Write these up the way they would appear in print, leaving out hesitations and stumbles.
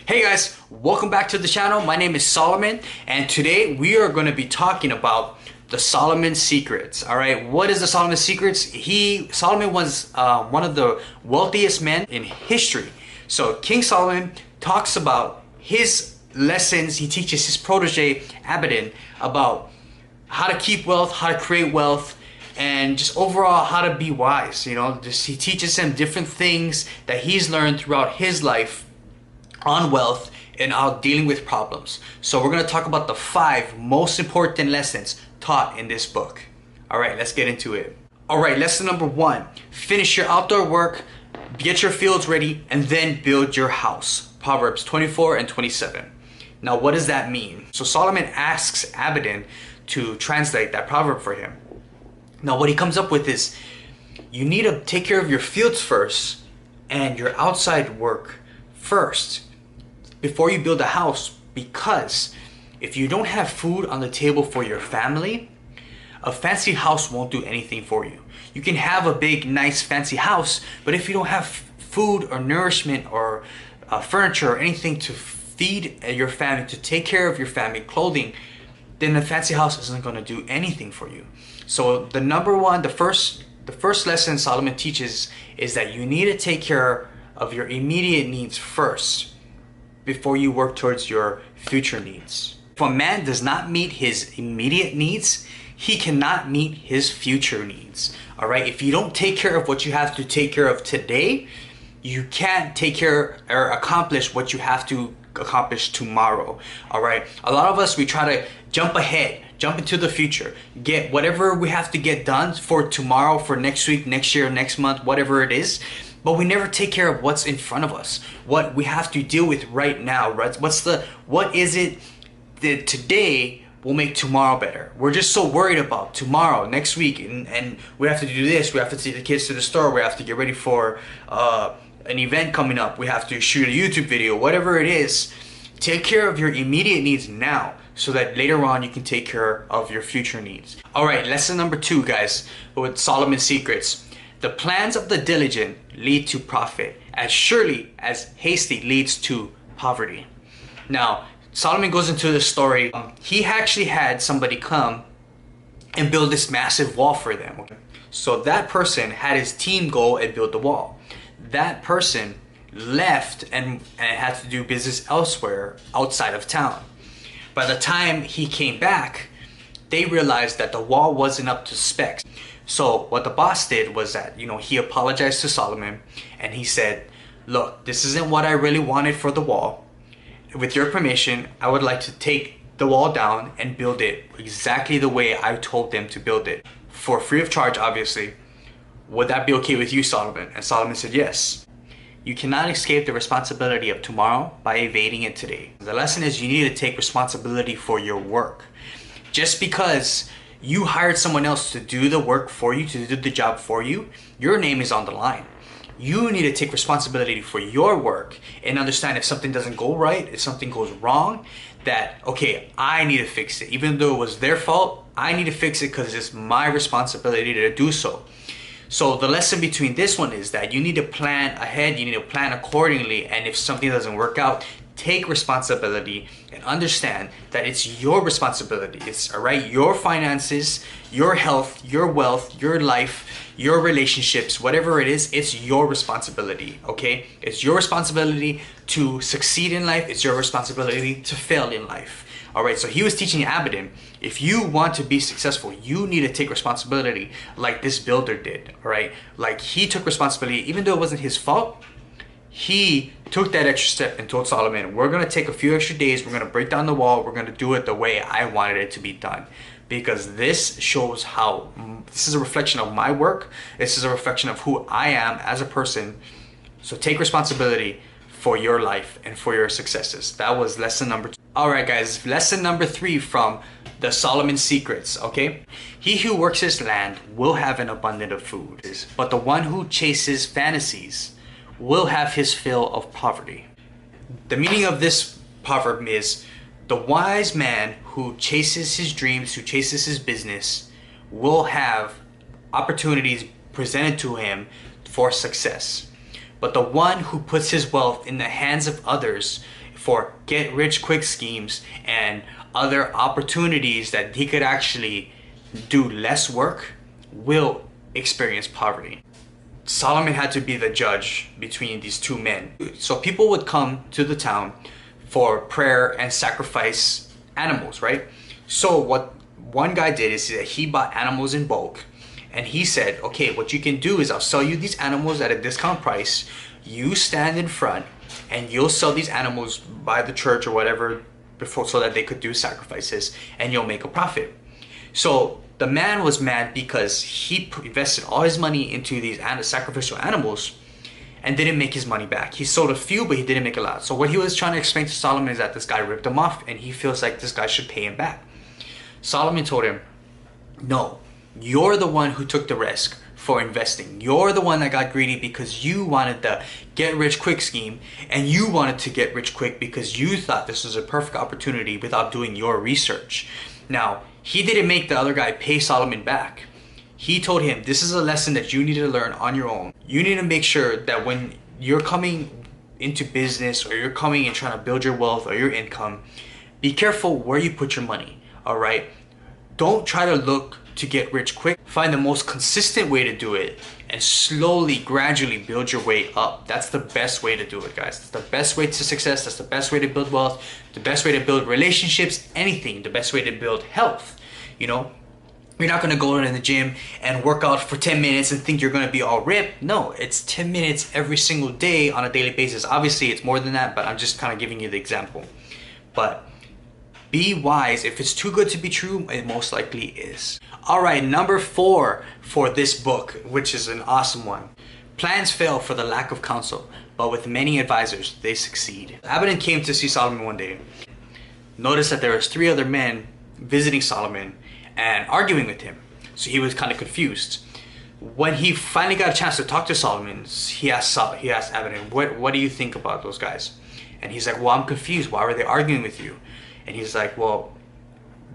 Hey guys, welcome back to the channel. My name is Solomon, and today we are going to be talking about the Solomon Secrets. All right, what is the Solomon Secrets? Solomon was one of the wealthiest men in history. So King Solomon talks about his lessons. He teaches his protege Abedin about how to keep wealth, how to create wealth, and just overall how to be wise. He teaches him different things that he's learned throughout his life on wealth and on dealing with problems. So we're going to talk about the 5 most important lessons taught in this book. All right, let's get into it. All right, lesson number 1, finish your outdoor work, get your fields ready, and then build your house. Proverbs 24 and 27. Now, what does that mean? So Solomon asks Abedin to translate that proverb for him. Now, what he comes up with is you need to take care of your fields first and your outside work first before you build a house, because if you don't have food on the table for your family, a fancy house won't do anything for you. You can have a big, nice, fancy house, but if you don't have food or nourishment or furniture or anything to feed your family, to take care of your family, clothing, then the fancy house isn't going to do anything for you. So the first lesson Solomon teaches is that you need to take care of your immediate needs first before you work towards your future needs. If a man does not meet his immediate needs, he cannot meet his future needs. All right, if you don't take care of what you have to take care of today, you can't take care or accomplish what you have to accomplish tomorrow. All right, a lot of us, we try to jump ahead, jump into the future, get whatever we have to get done for tomorrow, for next week, next year, next month, whatever it is. But we never take care of what's in front of us, what we have to deal with right now, right? What is it that today will make tomorrow better? We're just so worried about tomorrow, next week, and we have to do this, we have to take the kids to the store, we have to get ready for an event coming up, we have to shoot a YouTube video, whatever it is. Take care of your immediate needs now, so that later on you can take care of your future needs. All right, lesson number 2, guys, with Solomon's Secrets. The plans of the diligent lead to profit, as surely as hasty leads to poverty. Now, Solomon goes into this story. He actually had somebody come and build this massive wall for them. So that person had his team go and build the wall. That person left and had to do business elsewhere outside of town. By the time he came back, they realized that the wall wasn't up to specs. So what the boss did was that, he apologized to Solomon and he said, look, this isn't what I really wanted for the wall. With your permission, I would like to take the wall down and build it exactly the way I told them to build it, for free of charge, obviously. Would that be okay with you, Solomon? And Solomon said yes. You cannot escape the responsibility of tomorrow by evading it today. The lesson is you need to take responsibility for your work. Just because you hired someone else to do the work for you, to do the job for you, your name is on the line. You need to take responsibility for your work and understand if something doesn't go right, if something goes wrong, that, okay, I need to fix it. Even though it was their fault, I need to fix it because it's my responsibility to do so. So the lesson between this one is that you need to plan ahead, you need to plan accordingly, and if something doesn't work out, take responsibility and understand that it's your responsibility. It's all right, your finances, your health, your wealth, your life, your relationships, whatever it is, it's your responsibility, okay? It's your responsibility to succeed in life. It's your responsibility to fail in life. All right, so he was teaching Abedin, if you want to be successful, you need to take responsibility like this builder did, all right? Like he took responsibility, even though it wasn't his fault. He took that extra step and told Solomon, we're going to take a few extra days, we're going to break down the wall, we're going to do it the way I wanted it to be done. Because this shows how, this is a reflection of my work, this is a reflection of who I am as a person. So take responsibility for your life and for your successes. That was lesson number 2. All right, guys, lesson number 3 from the Solomon Secrets, okay? He who works his land will have an abundance of food, but the one who chases fantasies will have his fill of poverty. The meaning of this proverb is the wise man who chases his dreams, who chases his business, will have opportunities presented to him for success. but the one who puts his wealth in the hands of others for get-rich-quick schemes and other opportunities that he could actually do less work will experience poverty. Solomon had to be the judge between these two men. So people would come to the town for prayer and sacrifice animals, right? So what one guy did is that he bought animals in bulk, and he said, okay, what you can do is I'll sell you these animals at a discount price. You stand in front and you'll sell these animals by the church or whatever before, so that they could do sacrifices, and you'll make a profit. So the man was mad because he invested all his money into these sacrificial animals and didn't make his money back. He sold a few, but he didn't make a lot. So what he was trying to explain to Solomon is that this guy ripped him off, and he feels like this guy should pay him back. Solomon told him, no, you're the one who took the risk for investing. You're the one that got greedy because you wanted the get rich quick scheme, and you wanted to get rich quick because you thought this was a perfect opportunity without doing your research. Now, he didn't make the other guy pay Solomon back. He told him, this is a lesson that you need to learn on your own. You need to make sure that when you're coming into business, or you're coming and trying to build your wealth or your income, be careful where you put your money, all right? Don't try to look to get rich quick. Find the most consistent way to do it and slowly, gradually build your way up. That's the best way to do it, guys. That's the best way to success. That's the best way to build wealth, the best way to build relationships, anything, the best way to build health. You know, you're not gonna go in the gym and work out for 10 minutes and think you're gonna be all ripped. No, it's 10 minutes every single day on a daily basis. Obviously, it's more than that, but I'm just kind of giving you the example. But be wise. If it's too good to be true, it most likely is. All right, number 4 for this book, which is an awesome one. Plans fail for the lack of counsel, but with many advisors, they succeed. Abidan came to see Solomon one day. Noticed that there was 3 other men visiting Solomon and arguing with him. So he was kind of confused. When he finally got a chance to talk to Solomon, he asked Abidan, what do you think about those guys? And he's like, well, I'm confused. Why were they arguing with you? And he's like, well,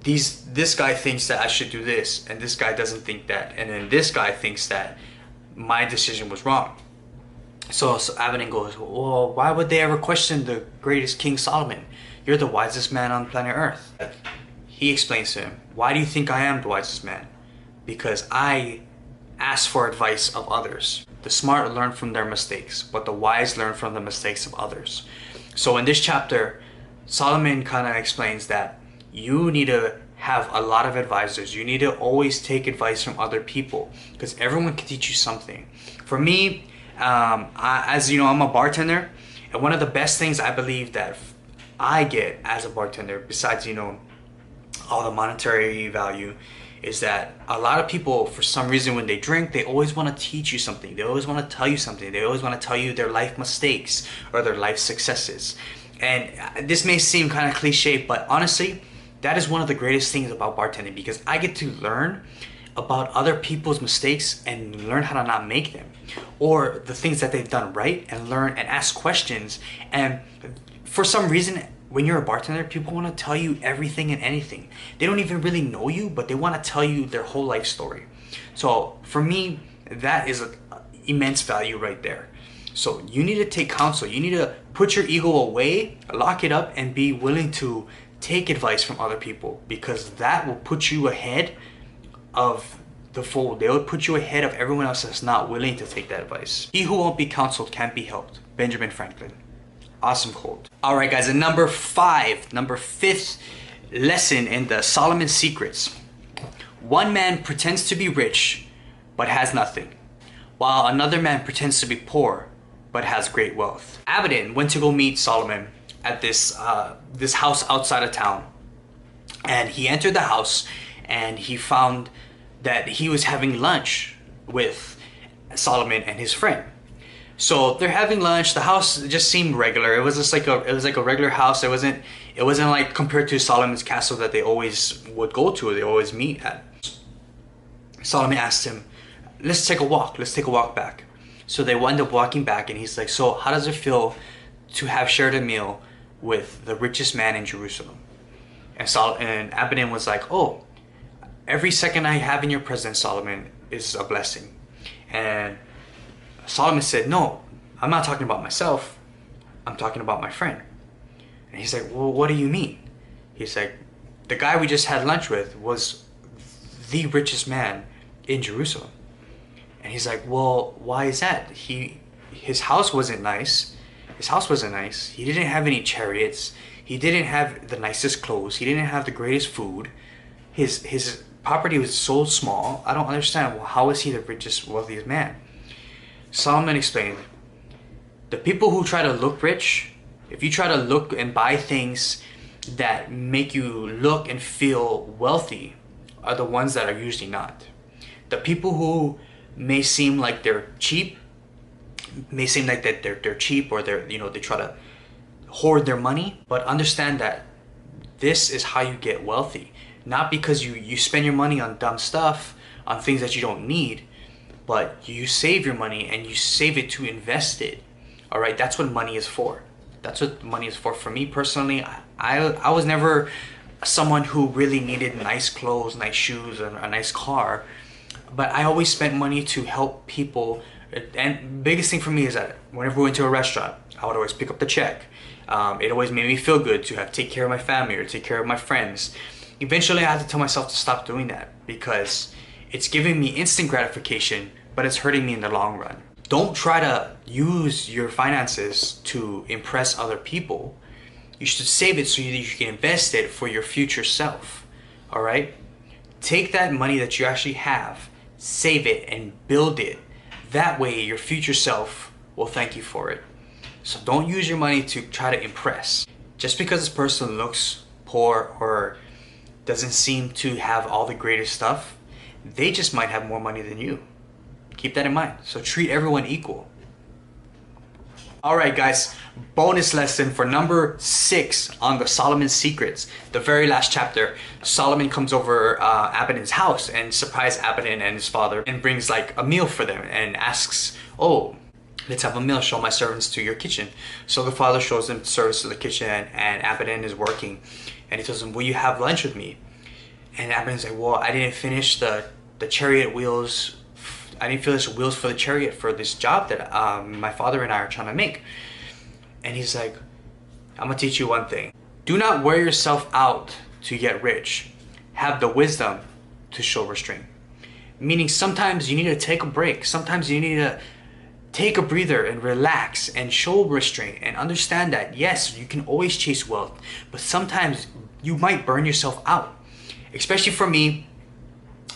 this guy thinks that I should do this, and this guy doesn't think that, and then this guy thinks that my decision was wrong. So Abidan goes, well, why would they ever question the greatest King Solomon? You're the wisest man on planet Earth. He explains to him, why do you think I am the wisest man? Because I ask for advice of others. The smart learn from their mistakes, but the wise learn from the mistakes of others. So in this chapter, Solomon kind of explains that you need to have a lot of advisors. You need to always take advice from other people, because everyone can teach you something. For me, as you know, I'm a bartender, and one of the best things I believe that I get as a bartender, besides, you know, all the monetary value, is that a lot of people, for some reason, when they drink, they always want to teach you something. They always want to tell you something. They always want to tell you their life mistakes or their life successes. And this may seem kind of cliche, but honestly, that is one of the greatest things about bartending, because I get to learn about other people's mistakes and learn how to not make them, or the things that they've done right, and learn and ask questions. And for some reason, when you're a bartender, people want to tell you everything and anything. They don't even really know you, but they want to tell you their whole life story. So for me, that is an immense value right there. So you need to take counsel. You need to put your ego away, lock it up, and be willing to take advice from other people, because that will put you ahead of the fold. They will put you ahead of everyone else that's not willing to take that advice. He who won't be counseled can't be helped. Benjamin Franklin. Awesome quote. All right, guys, and number 5th lesson in the Solomon Secrets. One man pretends to be rich, but has nothing, while another man pretends to be poor, but has great wealth. Abidan went to go meet Solomon at this house outside of town. And he entered the house, and he found that he was having lunch with Solomon and his friend. So they're having lunch. The house just seemed regular. It was just like a regular house. It wasn't like compared to Solomon's castle that they always would go to, or they always meet at. Solomon asked him, let's take a walk. Let's take a walk back. So they wind up walking back, and he's like, so how does it feel to have shared a meal with the richest man in Jerusalem? And Abidan was like, oh, every second I have in your presence, Solomon, is a blessing. And Solomon said, no, I'm not talking about myself. I'm talking about my friend. And he's like, well, what do you mean? He's like, the guy we just had lunch with was the richest man in Jerusalem. And he's like, well, why is that? His house wasn't nice. His house wasn't nice. He didn't have any chariots. He didn't have the nicest clothes. He didn't have the greatest food. His property was so small. I don't understand. Well, how is he the richest, wealthiest man? Solomon explained, the people who try to look rich, if you try to look and buy things that make you look and feel wealthy, are the ones that are usually not. The people who may seem like they're cheap, may seem like that they're cheap, or they try to hoard their money, but understand that this is how you get wealthy. Not because you spend your money on dumb stuff, on things that you don't need, but you save your money and you save it to invest it. All right, that's what money is for. That's what money is for. For me personally, I was never someone who really needed nice clothes, nice shoes, and a nice car, but I always spent money to help people. And biggest thing for me is that whenever we went to a restaurant, I would always pick up the check. It always made me feel good to take care of my family or take care of my friends. Eventually, I had to tell myself to stop doing that because it's giving me instant gratification, but it's hurting me in the long run. Don't try to use your finances to impress other people. You should save it so that you can invest it for your future self. All right? Take that money that you actually have, save it, and build it. That way, your future self will thank you for it. So don't use your money to try to impress. Just because this person looks poor or doesn't seem to have all the greatest stuff, they just might have more money than you. Keep that in mind. So treat everyone equal. Alright guys, bonus lesson for number 6 on the Solomon Secrets. The very last chapter, Solomon comes over Abedon's house and surprises Abedon and his father and brings like a meal for them and asks, oh, let's have a meal, show my servants to your kitchen. So the father shows them service to the kitchen, and Abedon is working. And he tells him, will you have lunch with me? And Abedon's like, well, I didn't finish the chariot wheels. I didn't finish the wheels for the chariot for this job that my father and I are trying to make. And he's like, I'm going to teach you one thing. Do not wear yourself out to get rich. Have the wisdom to show restraint. Meaning sometimes you need to take a break. Sometimes you need to take a breather and relax and show restraint and understand that yes, you can always chase wealth, but sometimes you might burn yourself out. Especially for me,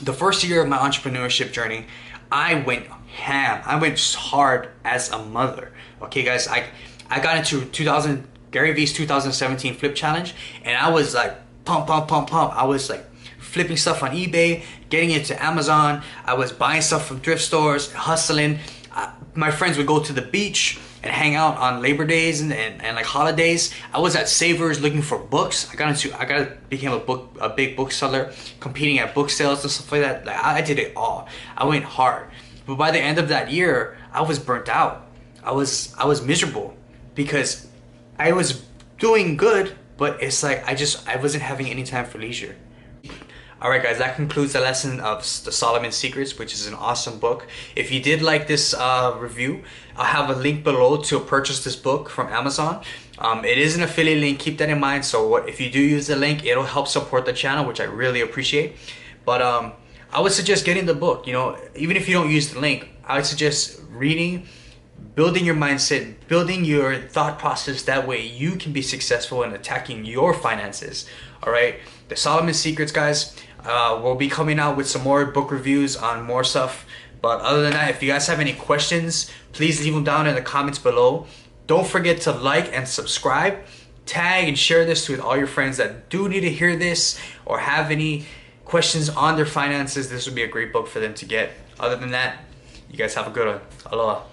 the first year of my entrepreneurship journey, I went ham. I went hard as a mother. Okay guys, I got into Gary Vee's 2017 flip challenge, and I was like pump. I was like flipping stuff on eBay, getting it to Amazon. I was buying stuff from thrift stores, hustling. My friends would go to the beach and hang out on Labor Days and like holidays. I was at Savers looking for books. I became a big bookseller, competing at book sales and stuff like that. Like I did it all. I went hard. But by the end of that year, I was burnt out. I was miserable because I was doing good, but it's like I wasn't having any time for leisure. Alright guys, that concludes the lesson of the Solomon Secrets, which is an awesome book. If you did like this review, I'll have a link below to purchase this book from Amazon. It is an affiliate link, keep that in mind. So if you do use the link, it'll help support the channel, which I really appreciate. But I would suggest getting the book. You know, even if you don't use the link, I would suggest reading, building your mindset, building your thought process. That way you can be successful in attacking your finances. Alright, the Solomon Secrets, guys. We'll be coming out with some more book reviews on more stuff. But other than that, if you guys have any questions, please leave them down in the comments below. Don't forget to like and subscribe. Tag and share this with all your friends that do need to hear this or have any questions on their finances. This would be a great book for them to get. Other than that, you guys have a good one. Aloha.